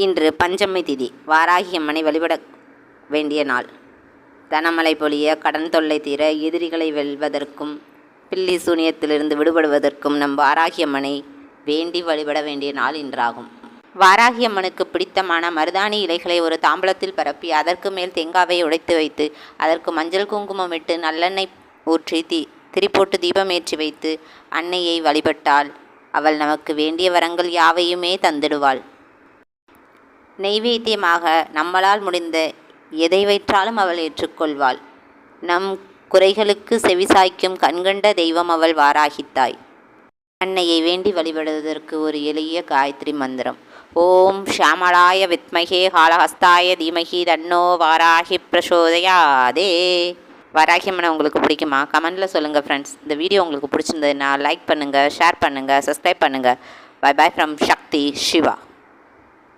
இன்று பஞ்சமி திதி. வாராகி அம்மனை வழிபட வேண்டிய நாள். தனமழை பொழிய, கடன் தொல்லை தீர, எதிரிகளை வெல்வதற்கும் பில்லி சூனியத்திலிருந்து விடுபடுவதற்கும் நம் வாராகி அம்மனை வேண்டி வழிபட வேண்டிய நாள் இன்றாகும். வாராகி அம்மனுக்கு பிடித்தமான மருதாணி இலைகளை ஒரு தாம்பலத்தில் பரப்பி அதற்கு மேல் தேங்காவை உடைத்து வைத்து அதற்கு மஞ்சள் குங்குமம் இட்டு நல்லெண்ணெய் ஊற்றி திரிபோட்டு தீபமேற்றி வைத்து அன்னையை வழிபட்டால் அவள் நமக்கு வேண்டிய வரங்கள் யாவையுமே தந்திடுவாள். நெய்வேத்தியமாக நம்மளால் முடிந்த எதை வைற்றாலும் அவள் ஏற்றுக்கொள்வாள். நம் குறைகளுக்கு செவிசாய்க்கும் கண்கண்ட தெய்வம் அவள் வாராகித்தாய். அன்னையை வேண்டி வழிபடுவதற்கு ஒரு எளிய காயத்ரி மந்திரம். ஓம் ஷியாமளாய வித்மகே காளஹஸ்தாய தீமகி தன்னோ வாராகி பிரசோதயாதே. வாராகி அம்மனை உங்களுக்கு பிடிக்குமா? கமெண்டில் சொல்லுங்கள் ஃப்ரெண்ட்ஸ். இந்த வீடியோ உங்களுக்கு பிடிச்சிருந்ததுன்னா லைக் பண்ணுங்கள், ஷேர் பண்ணுங்கள், சப்ஸ்கிரைப் பண்ணுங்கள். Bye bye from Sakthi Siva.